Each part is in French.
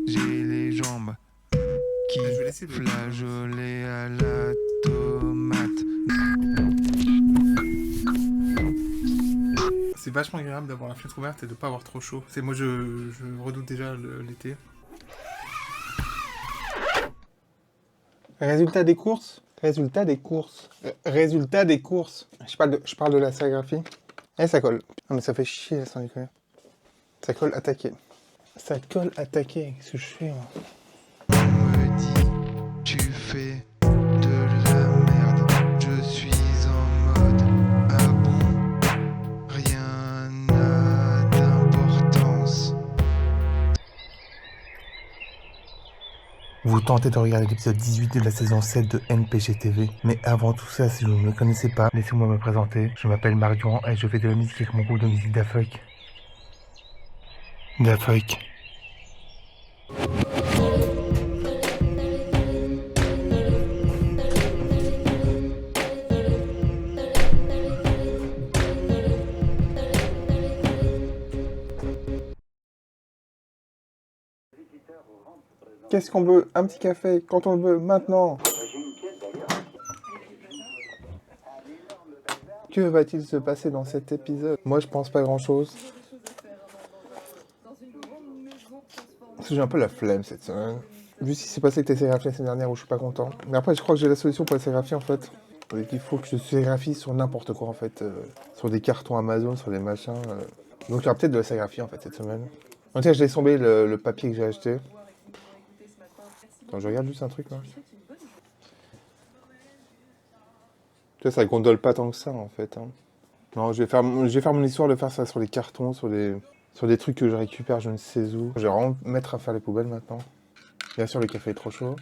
J'ai les jambes qui Je vais laisser le. flageolaient à la tomate. C'est vachement agréable d'avoir la fenêtre ouverte et de pas avoir trop chaud. Moi, je redoute déjà l'été. Résultat des courses. Résultat des courses. Résultat des courses. Je parle de la sérigraphie. Eh, ça colle. Non, mais ça fait chier, sans déconner. Ça colle attaqué. Ça colle attaqué. Qu'est-ce que je fais, moi? On me dit, tu fais de la merde. Je suis en mode, ah bon, rien n'a d'importance. Vous tentez de regarder l'épisode 18 de la saison 7 de NPG TV. Mais avant tout ça, si vous ne me connaissez pas, laissez-moi me présenter. Je m'appelle Marion et je fais de la musique avec mon groupe de musique Dafuck. Dafuck. Qu'est-ce qu'on veut? Un petit café quand on le veut, maintenant. Que va-t-il se passer dans cet épisode? Moi, je pense pas grand-chose. Parce que j'ai un peu la flemme cette semaine. Vu ce qui s'est passé avec tes sérigraphies la semaine dernière où je suis pas content. Mais après, je crois que j'ai la solution pour les sérigraphies en fait. Il faut que je sérigraphie sur n'importe quoi en fait. Sur des cartons Amazon, sur des machins. Donc il y aura peut-être de la sérigraphie en fait cette semaine. En tout cas, je laisse tomber le papier que j'ai acheté. Attends, je regarde juste un truc là. Tu vois, ça gondole pas tant que ça en fait. Hein. Non, je vais faire mon histoire de faire ça sur les cartons, sur des trucs que je récupère je ne sais où. Je vais vraiment me mettre à faire les poubelles maintenant. Bien sûr, le café est trop chaud.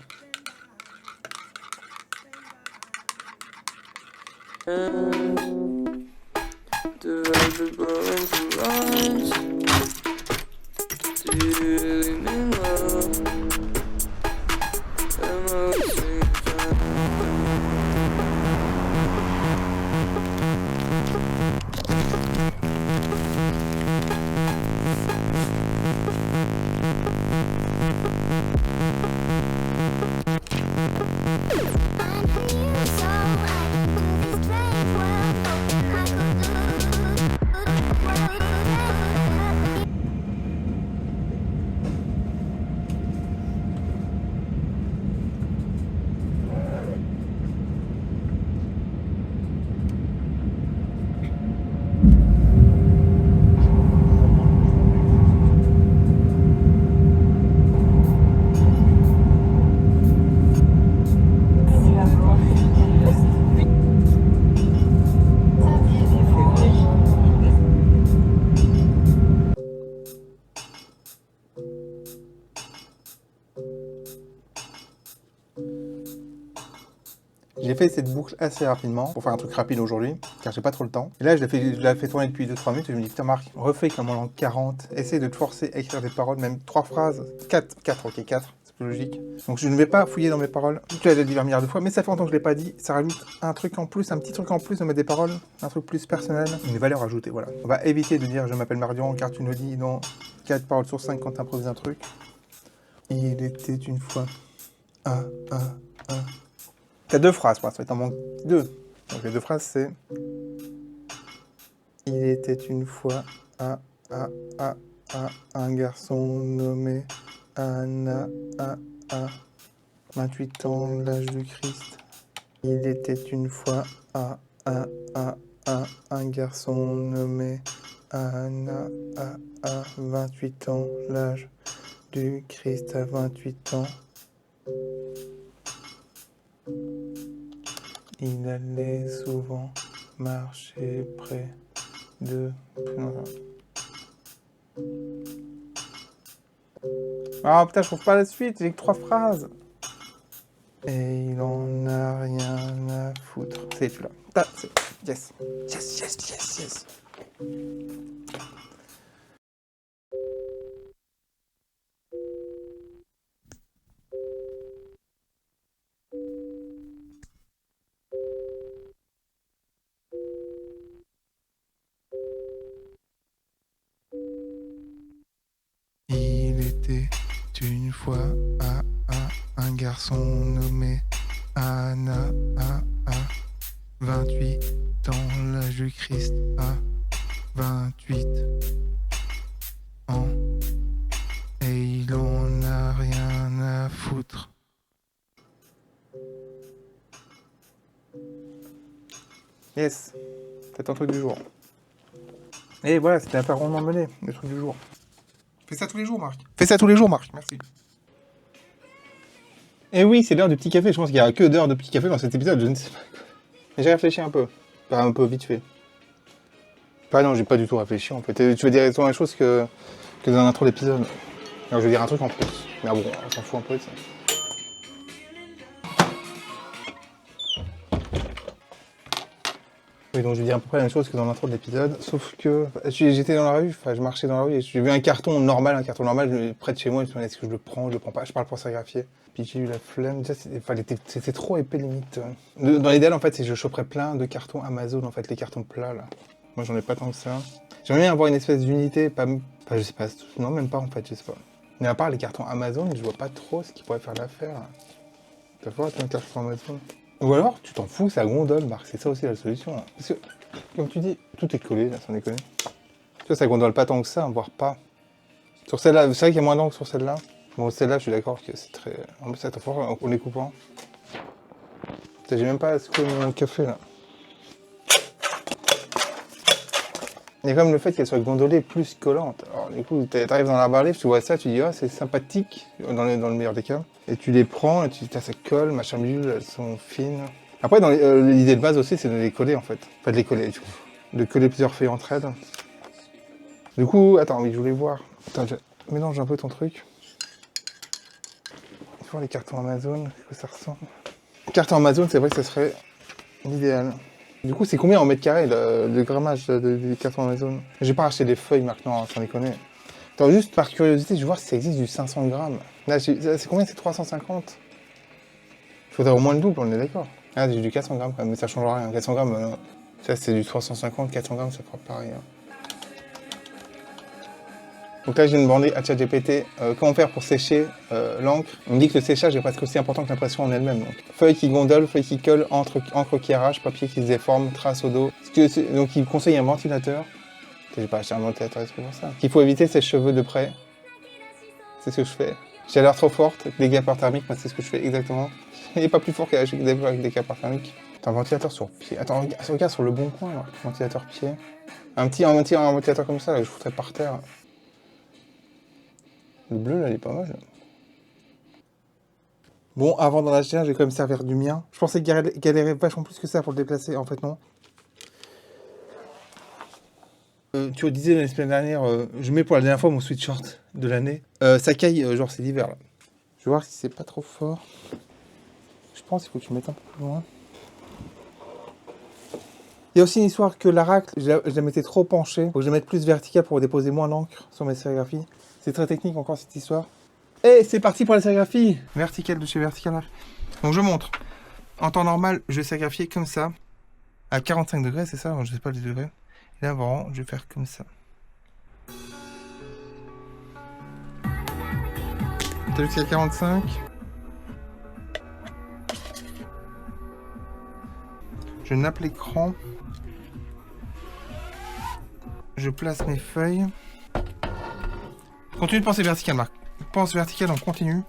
J'ai fait cette boucle assez rapidement pour faire un truc rapide aujourd'hui, car j'ai pas trop le temps. Et là, je l'ai fait tourner depuis 2-3 minutes et je me dis, putain Marc, refais comme en l'an 40, essaye de te forcer à écrire des paroles, même 3 phrases, 4, ok, 4, c'est plus logique. Donc je ne vais pas fouiller dans mes paroles, tu l'as déjà dit un milliard de fois, mais ça fait longtemps que je l'ai pas dit, ça rajoute un truc en plus, un petit truc en plus de mettre des paroles, un truc plus personnel, une valeur ajoutée, voilà. On va éviter de dire je m'appelle Marion, car tu nous dis dans 4 paroles sur 5 quand tu improvise un truc. Il était une fois un. T'as 2 phrases pour l'instant, il t'en manque 2. Donc les 2 phrases c'est il était une fois un, un, un, un garçon nommé Anna, 28 ans, l'âge du Christ. Il était une fois un, un garçon nommé Anna, 28 ans, l'âge du Christ à 28 ans. Il allait souvent marcher près de... Ah putain, je trouve pas la suite, j'ai que 3 phrases. Et il en a rien à foutre. C'est celui-là. Yes. Yes, yes, yes, yes. Il était une fois à un garçon nommé Anna, 28 ans, l'âge du Christ, 28 ans, et il en a rien à foutre. Yes, c'est ton truc du jour. Et voilà, c'était un peu rondement mené, le truc du jour. Fais ça tous les jours, Marc. Fais ça tous les jours, Marc. Merci. Et oui, c'est l'heure du petit café. Je pense qu'il n'y a que d'heures de petit café dans cet épisode. Je ne sais pas quoi. Mais j'ai réfléchi un peu. Pas un peu vite fait. Enfin non, j'ai pas du tout réfléchi en fait. Tu veux dire exactement la même chose que dans l'intro d'épisode. Alors je vais dire un truc en plus. Mais bon, on s'en fout un peu de ça. Oui, donc je vais dire à peu près la même chose que dans l'intro de l'épisode, sauf que j'étais dans la rue, enfin je marchais dans la rue et j'ai vu un carton normal, près de chez moi, je me suis dit est-ce que je le prends, je le prends pas, je parle pour sérigraphier. Puis j'ai eu la flemme, déjà c'était trop épais limite. Dans l'idéal en fait, c'est que je choperais plein de cartons Amazon, en fait, les cartons plats là. Moi j'en ai pas tant que ça. J'aimerais bien avoir une espèce d'unité, pas je sais pas, non même pas en fait, je sais pas. Mais à part les cartons Amazon, je vois pas trop ce qui pourrait faire l'affaire. Tu vas voir un carton Amazon. Ou alors, tu t'en fous, ça gondole, Marc, c'est ça aussi la solution. Parce que, comme tu dis, tout est collé, là, sans déconner. Tu vois, ça gondole pas tant que ça, voire pas. Sur celle-là, c'est vrai qu'il y a moins d'angles sur celle-là. Bon, celle-là, je suis d'accord que c'est très... En plus, ça t'en fort en les coupant. J'ai même pas secoué mon café, là. Il y a quand même le fait qu'elle soit gondolée plus collante. Alors, du coup, t'arrives dans la barre livre, tu vois ça, tu dis, ah, c'est sympathique, dans le meilleur des cas. Et tu les prends, et ça colle, machin bidule, elles sont fines. Après, dans l'idée de base aussi, c'est de les coller, en fait. Pas de les coller, de coller plusieurs feuilles entre elles. Du coup, attends, oui, je voulais voir. Attends, je mélange un peu ton truc. Tu vois les cartons Amazon, à quoi ça ressemble? Carton Amazon, c'est vrai que ça serait l'idéal. Du coup, c'est combien en mètre carré le grammage des cartons Amazon? J'ai pas racheté des feuilles maintenant, sans déconner. Attends, juste par curiosité, je vais voir si ça existe du 500 grammes. Là, c'est combien? C'est 350? Il faudrait au moins le double, on est d'accord. Ah, j'ai du 400 grammes quand même, mais ça change rien. 400 grammes, ça c'est du 350, 400 grammes, ça fera pareil. Hein. Donc là, je viens de demander à ChatGPT comment faire pour sécher l'encre. On me dit que le séchage est presque aussi important que l'impression en elle-même. Donc, feuilles qui gondolent, feuilles qui collent, encre qui arrache, papier qui se déforme, traces au dos. Donc, il conseille un ventilateur. J'ai pas acheté un ventilateur exprès pour ça. Qu'il faut éviter ses cheveux de près. C'est ce que je fais. Chaleur trop forte, dégâts thermiques, moi c'est ce que je fais exactement. Il n'est pas plus fort qu'avec des dégâts thermiques. T'as un ventilateur sur pied. Attends, regarde sur le bon coin là. Ventilateur pied. Un ventilateur comme ça, là, je foutrais par terre. Le bleu là, il est pas mal. Là. Bon, avant d'en acheter un, je vais quand même servir du mien. Je pensais galérer vachement plus que ça pour le déplacer, en fait non. Tu disais la semaine dernière, je mets pour la dernière fois mon sweatshirt de l'année. Ça caille, genre c'est l'hiver là. Je vais voir si c'est pas trop fort. Je pense qu'il faut que je mette un peu plus loin. Il y a aussi une histoire que la racle, je la mettais trop penchée. Faut que je la mette plus verticale pour déposer moins l'encre sur mes sérigraphies. C'est très technique encore cette histoire. Et c'est parti pour la sérigraphie. Verticale de chez Vertical. Donc je montre. En temps normal, je vais sérigraphier comme ça. À 45 degrés, c'est ça? Je sais pas les degrés. Et là, vraiment, je vais faire comme ça. T'as jusqu'à 45. Je nappe l'écran. Je place mes feuilles. Continue de penser vertical, Marc. Pense vertical, on continue.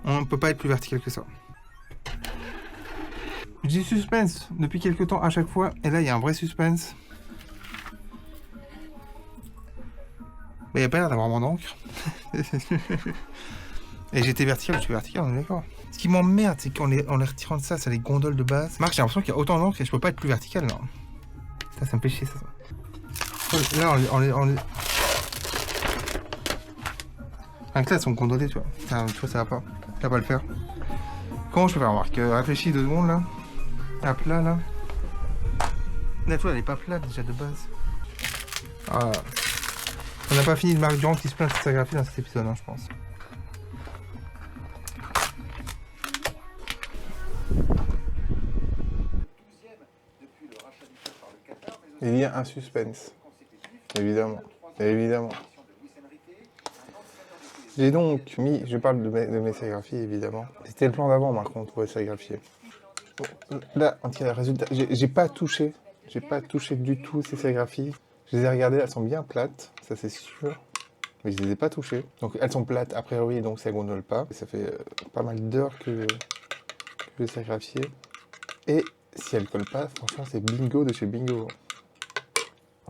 On ne peut pas être plus vertical que ça. Je dis suspense depuis quelques temps à chaque fois. Et là, il y a un vrai suspense. Mais il n'y a pas l'air d'avoir moins d'encre. Et j'étais vertical, je suis vertical, on est d'accord. Ce qui m'emmerde, c'est qu'en les retirant de ça, ça les gondole de base. Marc, j'ai l'impression qu'il y a autant d'encre et je peux pas être plus vertical, là. Ça me fait chier, ça. Là, on les... Enfin, là, elles sont gondolées, tu vois. Enfin, tu vois, ça va pas. Ça va pas le faire. Comment je peux faire, Marc? Réfléchis 2 secondes, là. À plat, là. La toile, elle est pas plate, déjà, de base. Ah. On n'a pas fini de Marc Durand qui se plaint de sérigraphie dans cet épisode, hein, je pense. Il y a un suspense. Évidemment. Évidemment. J'ai donc mis, je parle de mes sérigraphies évidemment. C'était le plan d'avant maintenant qu'on trouvait sérigraphier. Bon, là, en tout cas, le résultat, j'ai pas touché du tout ces sérigraphies. Je les ai regardées, elles sont bien plates, ça c'est sûr. Mais je les ai pas touchées. Donc elles sont plates a priori, donc ça gondole pas. Ça fait pas mal d'heures que je sérigraphier. Et si elles collent pas, franchement c'est bingo de chez bingo.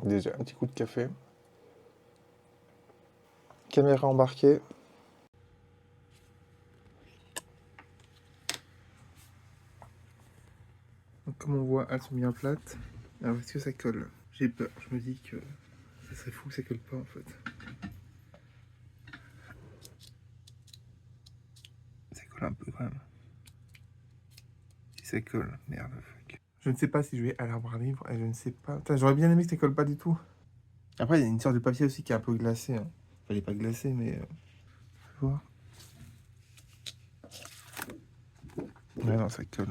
Déjà, un petit coup de café. Caméra embarquée. Donc, comme on voit, elles sont bien plates. Alors, est-ce que ça colle? J'ai peur. Je me dis que ça serait fou que ça colle pas, en fait. Ça colle un peu, quand même. Si ça colle, merde, fuck. Je ne sais pas si je vais à l'arbre à livre, et je ne sais pas... Putain, j'aurais bien aimé que ça colle pas du tout. Après, il y a une sorte de papier aussi qui est un peu glacé. Hein. Enfin, il n'est pas glacé, mais... Tu vois? Ouais, non, ça colle.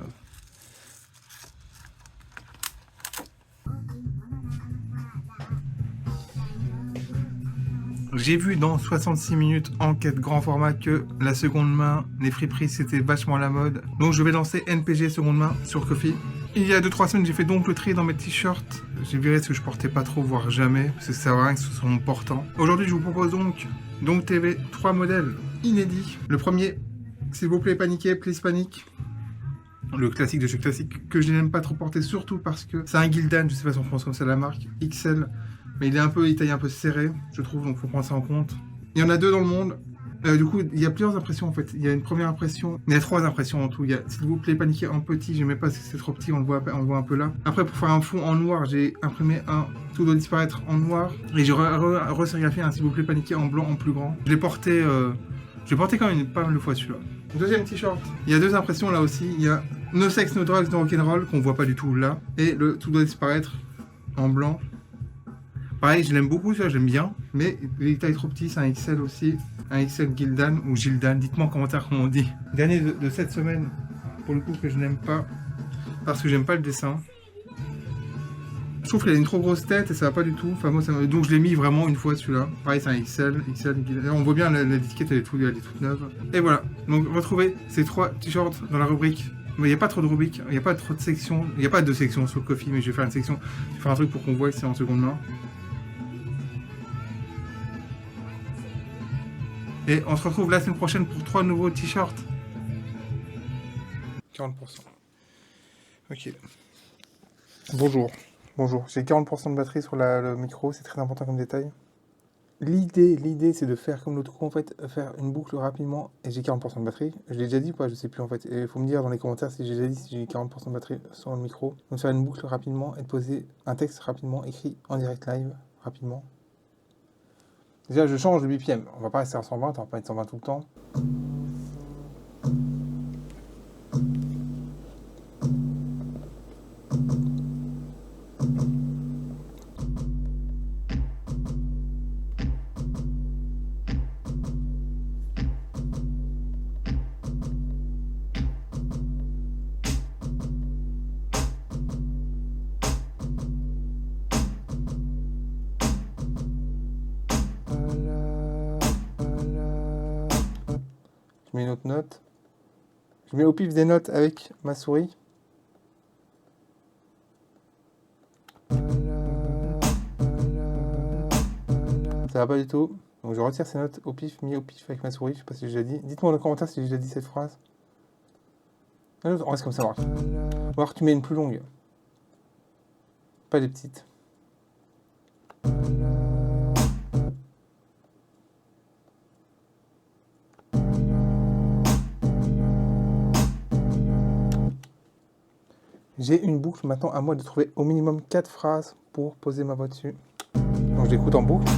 J'ai vu dans 66 minutes enquête grand format que la seconde main, les friperies, c'était vachement la mode. Donc je vais lancer NPG seconde main sur Ko-fi. Il y a 2-3 semaines, j'ai fait donc le tri dans mes t-shirts. J'ai viré ce que je portais pas trop, voire jamais, parce que ça sert à rien que ce soit mon portant. Aujourd'hui, je vous propose donc TV, 3 modèles inédits. Le premier, s'il vous plaît, paniquez, please panique. Le classique de chez classique, que je n'aime pas trop porter, surtout parce que c'est un Gildan, je sais pas si on prononce comme ça la marque, XL. Mais il taille un peu serré, je trouve, donc il faut prendre ça en compte. Il y en a 2 dans le monde. Du coup, il y a plusieurs impressions en fait. Il y a une première impression, il y a 3 impressions en tout. Il y a, s'il vous plaît, paniquer en petit. J'aimais pas si c'est trop petit, on le voit un peu là. Après, pour faire un fond en noir, j'ai imprimé un Tout doit disparaître en noir. Et j'ai resérigraphié un s'il vous plaît, paniquer en blanc en plus grand. Je l'ai porté quand même pas mal de fois celui-là. Deuxième t-shirt. Il y a 2 impressions là aussi. Il y a No Sex, No Drugs, No Rock'n'Roll, qu'on voit pas du tout là. Et le Tout doit disparaître en blanc. Pareil, je l'aime beaucoup, ça, j'aime bien, mais il taille trop petit, c'est un XL aussi, un XL Gildan ou Gildan, dites-moi en commentaire comment on dit. Dernier de cette semaine, pour le coup, que je n'aime pas, parce que j'aime pas le dessin. Je trouve qu'il a une trop grosse tête et ça va pas du tout, enfin moi, donc je l'ai mis vraiment une fois celui-là. Pareil, c'est un XL Gildan, on voit bien l'étiquette, elle est toute neuve. Et voilà, donc retrouvez ces 3 t-shirts dans la rubrique. Mais il n'y a pas trop de rubriques, il n'y a pas trop de sections, il n'y a pas 2 sections sur Ko-fi, mais je vais faire une section, je vais faire un truc pour qu'on voit que c'est en seconde main. Et on se retrouve la semaine prochaine pour 3 nouveaux t-shirts. 40%. Ok. Bonjour. J'ai 40% de batterie sur le micro, c'est très important comme détail. L'idée c'est de faire comme l'autre coup en fait, faire une boucle rapidement et j'ai 40% de batterie. Je l'ai déjà dit ou pas, je sais plus en fait. Il faut me dire dans les commentaires si j'ai déjà dit si j'ai 40% de batterie sur le micro. Donc faire une boucle rapidement et de poser un texte rapidement écrit en direct live rapidement. Déjà, je change le BPM. On va pas rester à 120, on va pas être 120 tout le temps. Je mets une autre note. Je mets au pif des notes avec ma souris. Ça va pas du tout. Donc je retire ces notes au pif, mis au pif avec ma souris. Je sais pas si j'ai déjà dit. Dites-moi dans les commentaires si j'ai déjà dit cette phrase. On reste comme ça, voir. Voir que tu mets une plus longue. Pas des petites. J'ai une boucle maintenant, à moi de trouver au minimum 4 phrases pour poser ma voix dessus. Donc j'écoute en boucle.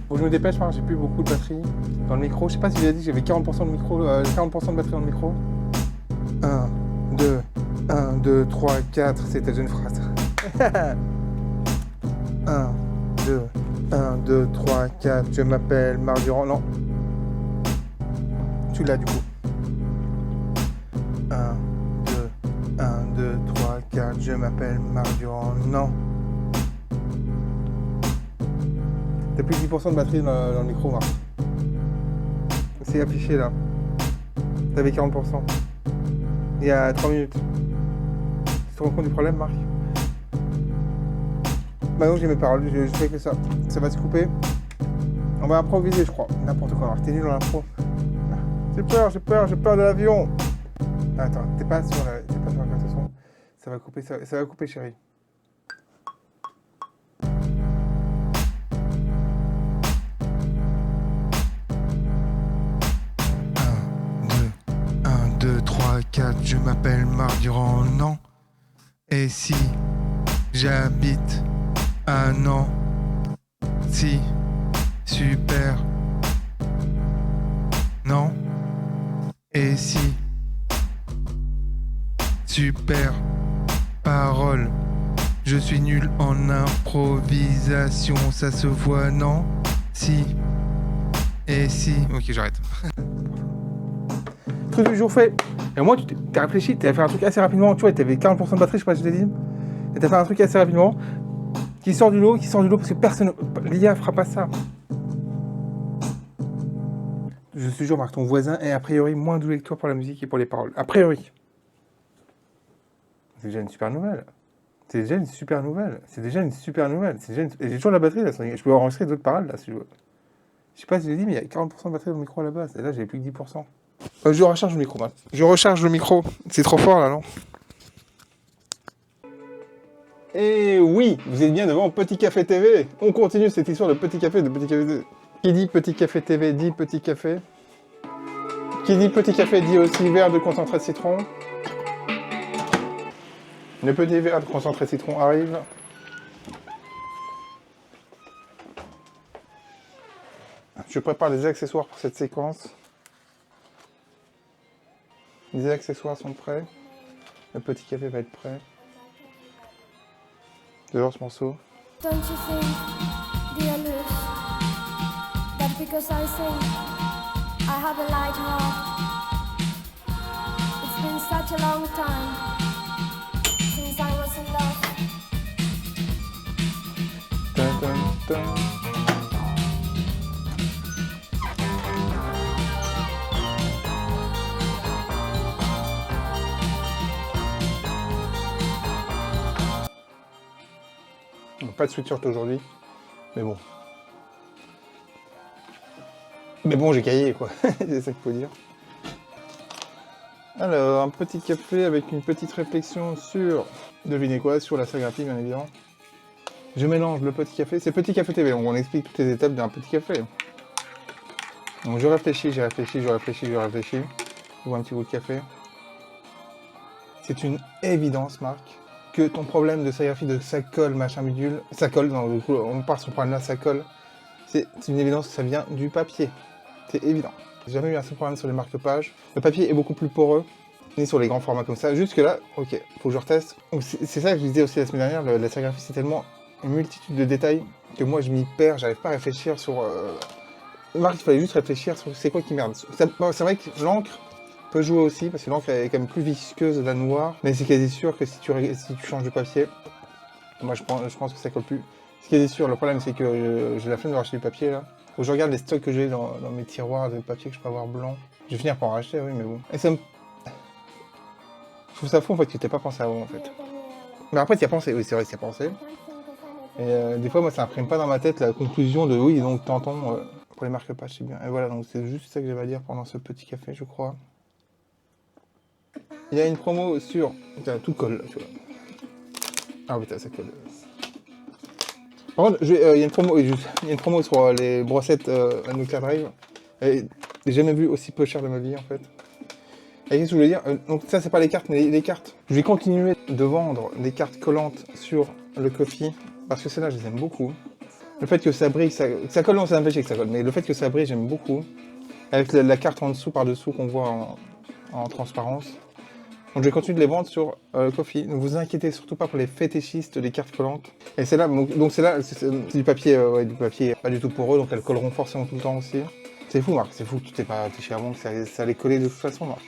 Bon, je me dépêche, hein, j'ai plus beaucoup de batterie dans le micro. Je sais pas si j'ai dit que j'avais 40% de micro, 40% de batterie dans le micro. 1, 2, 3, 4, c'était déjà une phrase. 1, 2, 3, 4, je m'appelle Marc Durand. Non. Celui-là du coup. 1, 2, 3, 4, je m'appelle Marc Durand. Non. T'as plus de 10% de batterie dans le micro, Marc. C'est affiché là. T'avais 40%. Il y a 3 minutes. Tu te rends compte du problème, Marc? Maintenant j'ai mes paroles, je fais que ça. Ça va se couper. On va improviser, je crois. N'importe quoi, Marc. T'es nul dans l'impro. J'ai peur de l'avion. Attends, t'es pas sur la carte de son. Ça va couper, ça va couper, chérie. Un, deux, 3, 4, je m'appelle Marc Durand, non. Et si j'habite à Nancy, super, non. Et si super, parole, je suis nul en improvisation, ça se voit, non. Si, et si, ok, j'arrête. Truc du jour fait. Et moi, tu t'as réfléchi, t'as fait un truc assez rapidement. Tu vois, t'avais 40% de batterie, je sais pas si je t'ai dit. Et t'as fait un truc assez rapidement. Qui sort du lot parce que personne. L'IA fera pas ça. Je suis sûr, Marc, ton voisin est a priori moins doué que toi pour la musique et pour les paroles. A priori. C'est déjà une super nouvelle. Et j'ai toujours la batterie là. Je peux enregistrer d'autres paroles là si je veux. Je sais pas si je l'ai dit, mais il y a 40% de batterie dans le micro à la base. Et là, j'avais plus que 10%. Je recharge le micro, Marc. Je recharge le micro. C'est trop fort là, non? Et oui, vous êtes bien devant Petit Café TV. On continue cette histoire de Petit Café, TV. Qui dit Petit Café TV dit Petit Café. Qui dit Petit Café dit aussi verre de concentré de citron. Le petit verre de concentré de citron arrive. Je prépare les accessoires pour cette séquence. Les accessoires sont prêts. Le petit café va être prêt. J'adore ce morceau. Don't you think, dear Luce, that because I sing, I have a light heart? It's been such a long time since I was in love. Dun, dun, dun. Pas de sweatshirt aujourd'hui, mais bon. Mais bon, j'ai caillé quoi, c'est ça qu'il faut dire. Alors, un petit café avec une petite réflexion sur, devinez quoi, sur la sérigraphie bien évidemment. Je mélange le petit café, c'est Petit Café TV, donc on explique toutes les étapes d'un petit café. Donc je réfléchis. Je bois un petit goût de café. C'est une évidence, Marc, que ton problème de sérigraphie, de ça colle, machin bidule, ça colle, dans le coup, on part sur ce problème là, ça colle. C'est une évidence que ça vient du papier. C'est évident. J'ai jamais eu un seul problème sur les marque-pages. Le papier est beaucoup plus poreux, ni sur les grands formats comme ça. Jusque là, ok, faut que je reteste. C'est ça que je disais aussi la semaine dernière, la sérigraphie c'est tellement une multitude de détails que moi je m'y perds, j'arrive pas à réfléchir sur... Marc, il fallait juste réfléchir sur c'est quoi qui merde. C'est vrai que l'encre peut jouer aussi, parce que l'encre est quand même plus visqueuse de la noire, mais c'est quasi sûr que si tu changes de papier, moi je pense que ça colle plus. C'est quasi sûr, le problème c'est que j'ai la flemme de racheter du papier là. Faut que je regarde les stocks que j'ai dans mes tiroirs de papier que je peux avoir blanc. Je vais finir par en racheter, oui, mais bon. Et ça me... Je trouve ça fou en fait que t'aies pas pensé avant en fait. Mais après t'y as pensé, oui c'est vrai que t'y as pensé. Et des fois moi ça imprime pas dans ma tête la conclusion de oui donc tentons pour les marque-pages c'est bien. Et voilà, donc c'est juste ça que j'avais à dire pendant ce petit café je crois. Il y a une promo sur... Putain, tout colle, tu vois. Ah putain, ça colle. Par contre, il y a une promo sur les brossettes Nuclear Drive. Et j'ai jamais vu aussi peu cher de ma vie, en fait. Et qu'est-ce que je voulais dire? Donc ça, c'est pas les cartes, mais les cartes. Je vais continuer de vendre des cartes collantes sur le Ko-fi, parce que celles-là, je les aime beaucoup. Le fait que ça brille, que ça colle, non, ça m'empêche que ça colle, mais le fait que ça brille, j'aime beaucoup. Avec la carte en dessous, par-dessous, qu'on voit en transparence. Donc je vais continuer de les vendre sur Ko-fi. Ne vous inquiétez surtout pas pour les fétichistes des cartes collantes. Et c'est là, donc c'est là, c'est du papier, du papier pas du tout poreux, donc elles colleront forcément tout le temps aussi. C'est fou, Marc, c'est fou que tu t'es chez Avon, que ça allait coller de toute façon, Marc.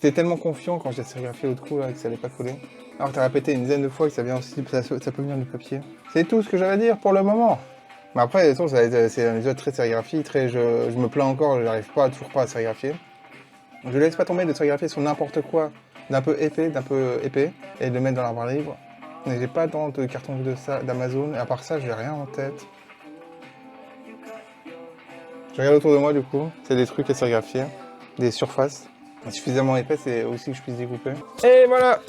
J'étais tellement confiant quand j'ai sérigraphié l'autre coup là, que ça allait pas coller. Alors t'as répété une dizaine de fois que ça vient aussi, ça peut venir du papier. C'est tout ce que j'avais à dire pour le moment. Mais après, de toute façon, c'est un épisode très sérigraphie, je me plains encore, j'arrive toujours pas à sérigraphier. Je laisse pas tomber de sérigraphier sur n'importe quoi d'un peu épais, et de le mettre dans l'arbre à livre. Mais j'ai pas tant de carton de ça d'Amazon, et à part ça, j'ai rien en tête. Je regarde autour de moi du coup, c'est des trucs à sérigraphier, des surfaces suffisamment épaisses et aussi que je puisse découper. Et voilà!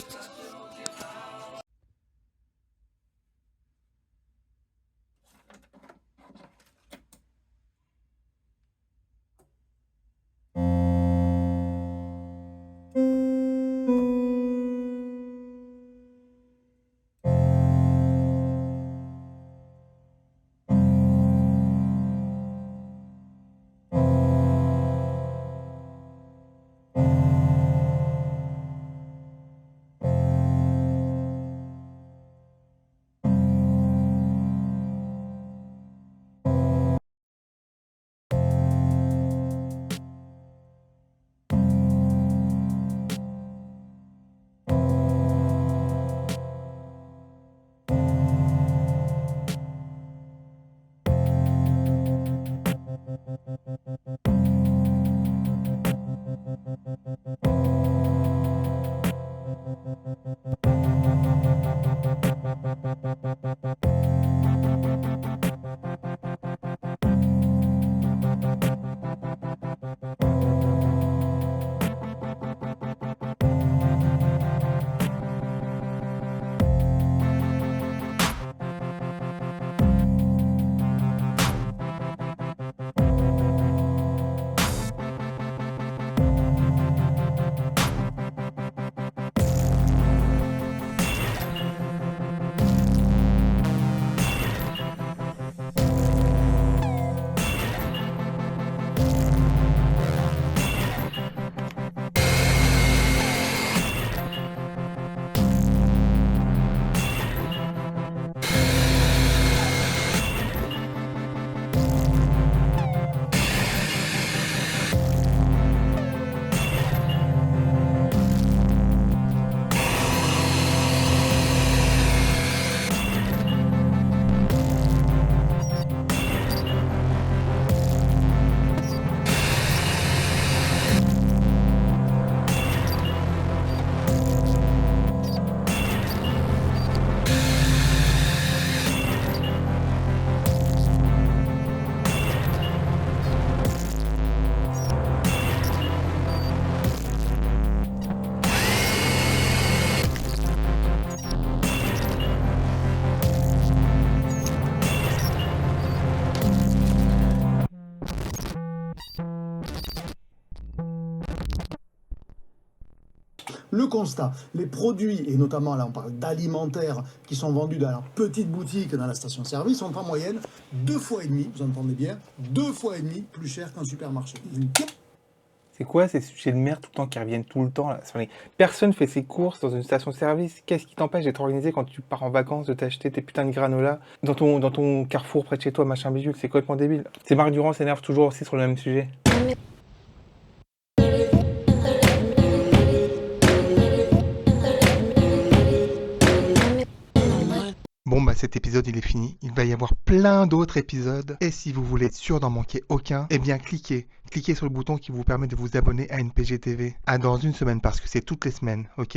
Le constat, les produits, et notamment là on parle d'alimentaires qui sont vendus dans la petite boutique dans la station-service, sont en moyenne 2,5 fois, vous entendez bien, 2,5 fois plus cher qu'un supermarché. C'est quoi ces sujets de merde tout le temps qui reviennent tout le temps là? Personne fait ses courses dans une station-service. Qu'est-ce qui t'empêche d'être organisé quand tu pars en vacances, de t'acheter tes putains de granola dans ton carrefour près de chez toi, machin bidule? C'est complètement débile. C'est Marc Durand s'énerve toujours aussi sur le même sujet. Bon bah cet épisode il est fini, il va y avoir plein d'autres épisodes et si vous voulez être sûr d'en manquer aucun, eh bien cliquez sur le bouton qui vous permet de vous abonner à NPG TV. À dans une semaine parce que c'est toutes les semaines, ok ?